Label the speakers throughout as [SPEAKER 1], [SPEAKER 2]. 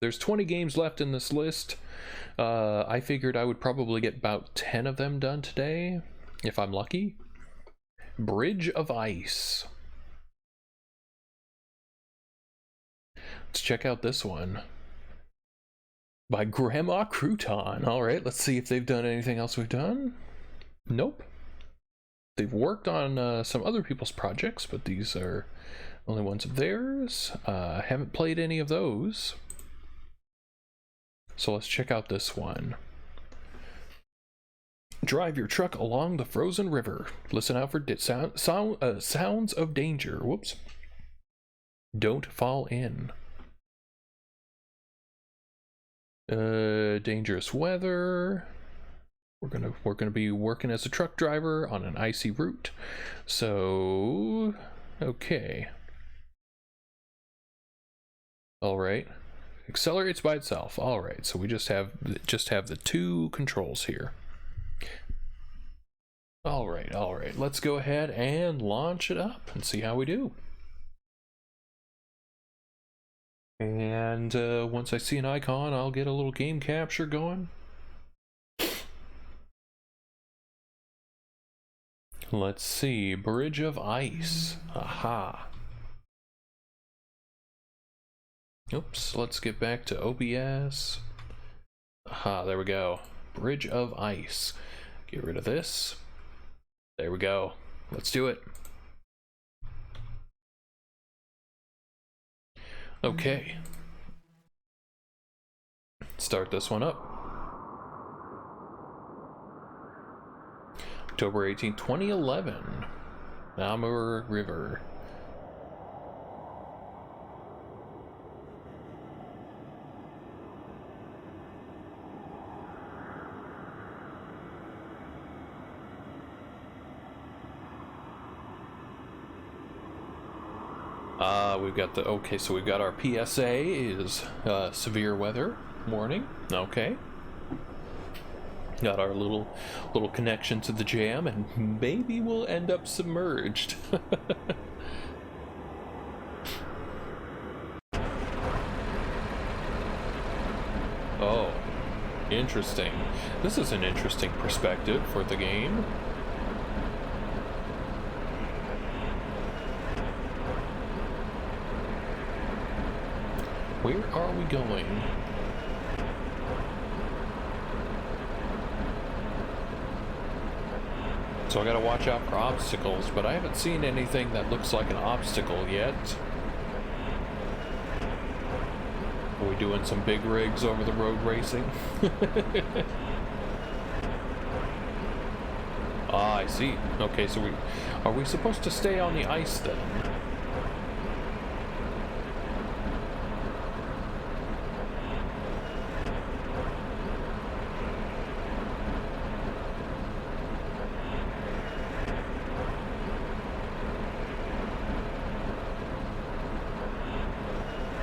[SPEAKER 1] There's 20 games left in this list. I figured I would probably get about 10 of them done today, if I'm lucky. Bridge of Ice. Let's check out this one. By Grandma Crouton. Alright, let's see if they've done anything else we've done. Nope. They've worked on some other people's projects, but these are only ones of theirs. Haven't played any of those. So let's check out this one. Drive your truck along the frozen river. Listen out for sounds of danger. Whoops. Don't fall in. Dangerous weather. We're gonna be working as a truck driver on an icy route. So, okay. All right. Accelerates by itself. All right. So we just have the two controls here. All right. All right. Let's go ahead and launch it up and see how we do. And once I see an icon, I'll get a little game capture going. Let's see, Bridge of Ice. Aha. Oops, let's get back to OBS. Aha, there we go. Bridge of Ice. Get rid of this. There we go. Let's do it. Okay. Start this one up. October 18, 2011. Namur River. We've got the, okay, so we've got our PSA is severe weather warning. Okay. Got our little connection to the jam, and maybe we'll end up submerged. Oh, interesting. This is an interesting perspective for the game. Where are we going? So I gotta watch out for obstacles, but I haven't seen anything that looks like an obstacle yet. Are we doing some big rigs over the road racing? Ah, I see. Okay, so are we supposed to stay on the ice then?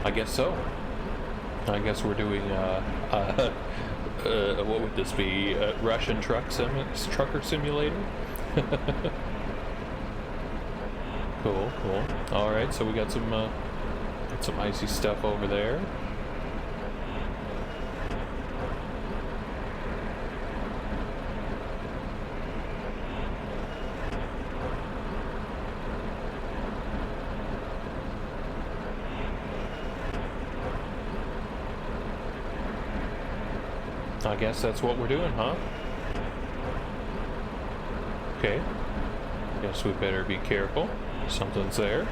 [SPEAKER 1] I guess so. I guess we're doing, what would this be? Russian trucker simulator? Cool, cool. Alright, so we got some icy stuff over there. I guess that's what we're doing, huh? Okay. Guess we better be careful. Something's there.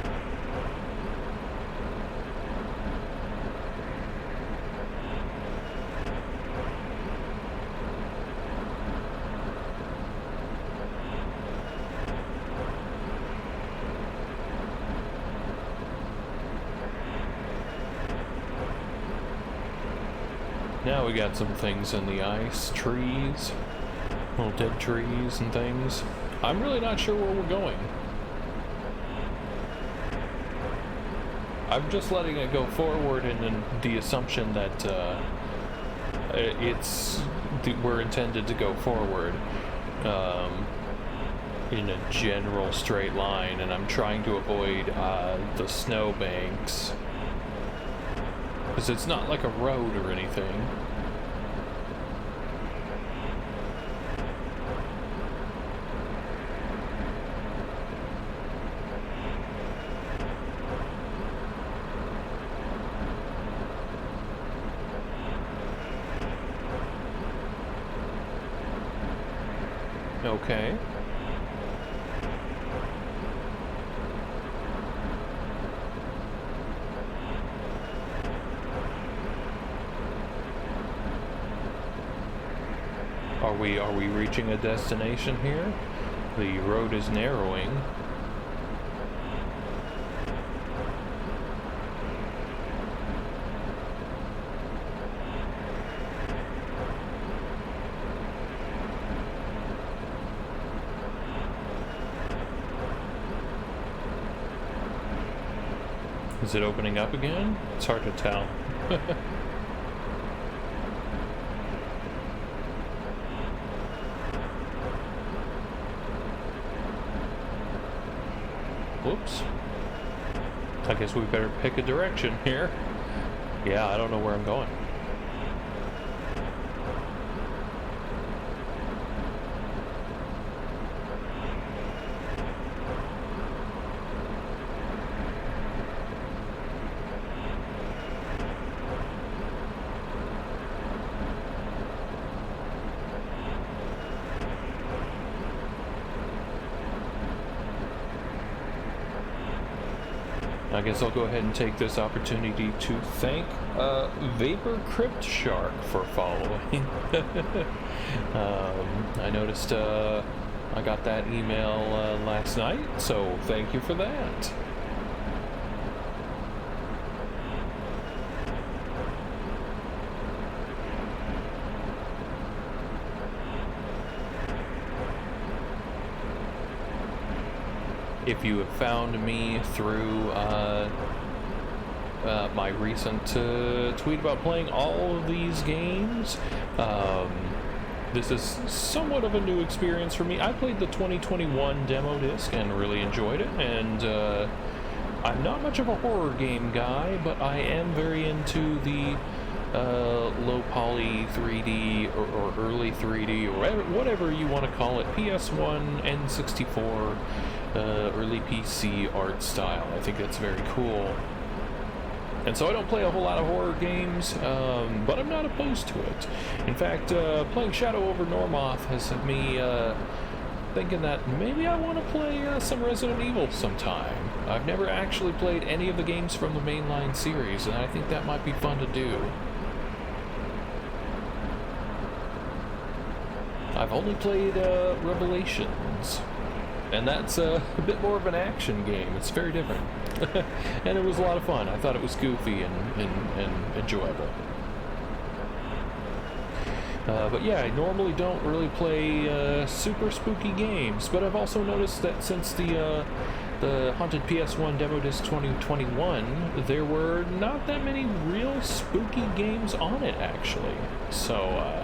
[SPEAKER 1] Now we got some things in the ice, trees, little dead trees and things. I'm really not sure where we're going. I'm just letting it go forward in the assumption that we're intended to go forward in a general straight line, and I'm trying to avoid the snow banks. Because it's not like a road or anything. Okay. Are we reaching a destination here? The road is narrowing. Is it opening up again? It's hard to tell. Whoops. I guess we better pick a direction here. Yeah, I don't know where I'm going. I guess I'll go ahead and take this opportunity to thank Vapor Crypt Shark for following. I noticed I got that email last night, so thank you for that. If you have found me through my recent tweet about playing all of these games, this is somewhat of a new experience for me. I played the 2021 demo disc and really enjoyed it, and I'm not much of a horror game guy, but I am very into the low poly 3D or early 3D or whatever you want to call it, PS1, N64, early PC art style. I think that's very cool. And so I don't play a whole lot of horror games, but I'm not opposed to it. In fact, playing Shadow over Normoth has had me thinking that maybe I want to play some Resident Evil sometime. I've never actually played any of the games from the mainline series, and I think that might be fun to do. I've only played Revelations, and that's a bit more of an action game. It's very different. And it was a lot of fun. I thought it was goofy and enjoyable. But yeah, I normally don't really play super spooky games, but I've also noticed that since the Haunted PS1 Demo Disc 2021, there were not that many real spooky games on it, actually. So,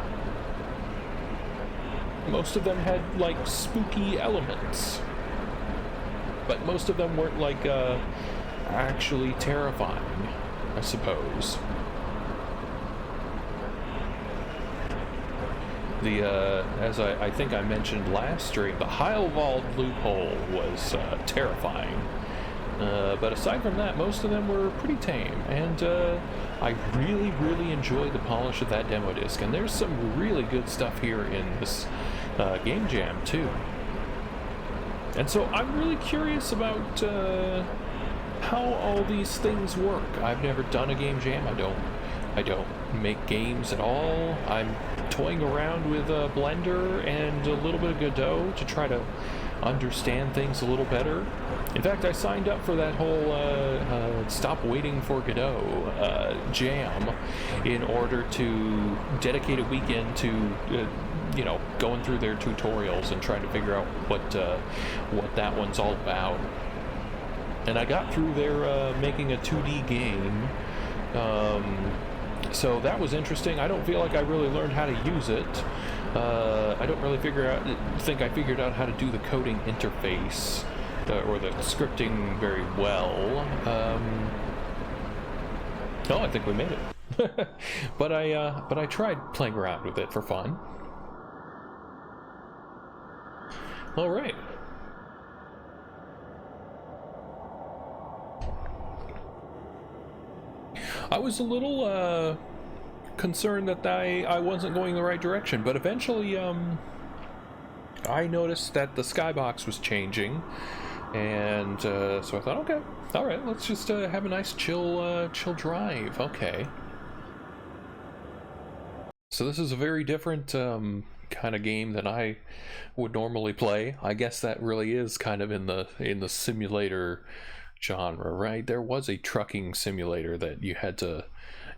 [SPEAKER 1] most of them had, like, spooky elements. But most of them weren't, like, actually terrifying, I suppose. As I think I mentioned last stream, the Heilwald loophole was terrifying. But aside from that, most of them were pretty tame, and I really enjoyed the polish of that demo disc, and there's some really good stuff here in this game jam, too. And so I'm really curious about how all these things work. I've never done a game jam. I don't make games at all. I'm toying around with a Blender and a little bit of Godot to try to understand things a little better. In fact, I signed up for that whole Stop Waiting for Godot jam in order to dedicate a weekend to you know, going through their tutorials and trying to figure out what that one's all about. And I got through their making a 2D game. So that was interesting. I don't feel like I really learned how to use it. I don't really think I figured out how to do the coding interface or the scripting very well. Oh, I think we made it. But I tried playing around with it for fun. All right. I was a little concerned that I wasn't going the right direction, but eventually I noticed that the skybox was changing, and so I thought, okay, all right, let's just have a nice chill drive. So this is a very different kind of game than I would normally play. I guess that really is kind of in the simulator genre, right? There was a trucking simulator that you had to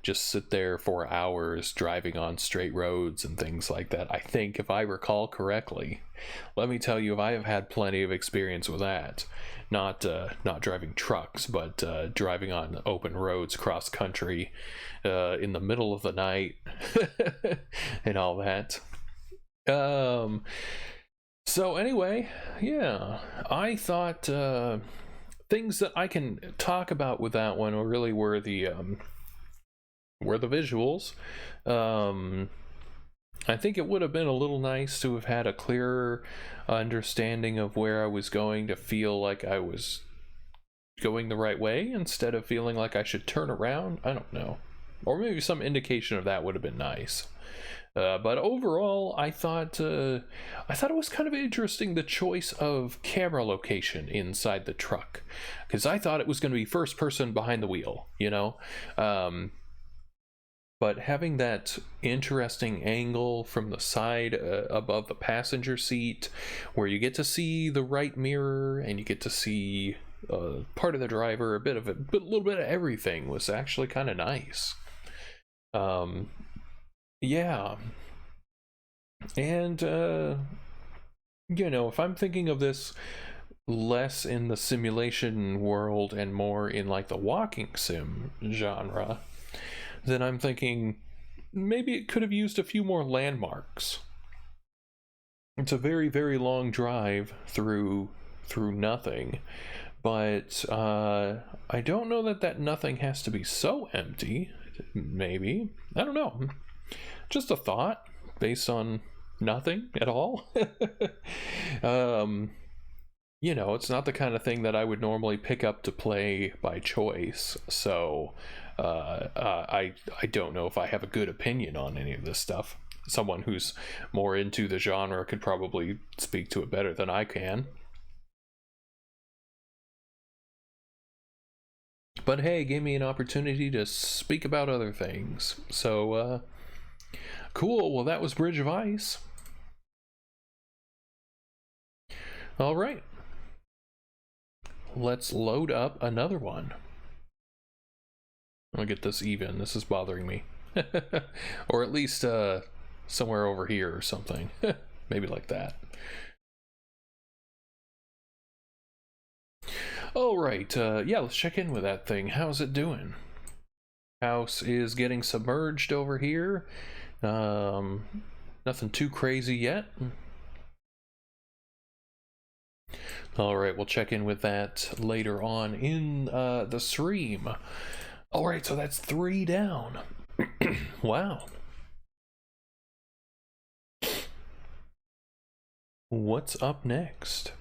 [SPEAKER 1] just sit there for hours driving on straight roads and things like that. I think, if I recall correctly. Let me tell you, I have had plenty of experience with that. Not driving trucks, but driving on open roads cross country in the middle of the night and all that. So anyway, yeah, I thought things that I can talk about with that one really were the visuals. I think it would have been a little nice to have had a clearer understanding of where I was going, to feel like I was going the right way instead of feeling like I should turn around. I don't know. Or maybe some indication of that would have been nice. But overall, I thought it was kind of interesting, the choice of camera location inside the truck, because I thought it was going to be first person behind the wheel, you know. But having that interesting angle from the side above the passenger seat, where you get to see the right mirror and you get to see part of the driver, a little bit of everything, was actually kind of nice. Yeah. And you know, if I'm thinking of this less in the simulation world and more in like the walking sim genre, then I'm thinking maybe it could have used a few more landmarks. It's a very, very long drive through nothing, but I don't know that nothing has to be so empty. Maybe, I don't know, just a thought based on nothing at all. You know, it's not the kind of thing that I would normally pick up to play by choice, so I don't know if I have a good opinion on any of this stuff. Someone who's more into the genre could probably speak to it better than I can. But hey, it gave me an opportunity to speak about other things. So, cool. Well, that was Bridge of Ice. All right. Let's load up another one. I'll get this even. This is bothering me. Or at least somewhere over here or something. Maybe like that. All right. Yeah, let's check in with that thing. How's it doing? House is getting submerged over here. Nothing too crazy yet. All right, we'll check in with that later on in the stream. All right, so that's 3 down. Wow. What's up next?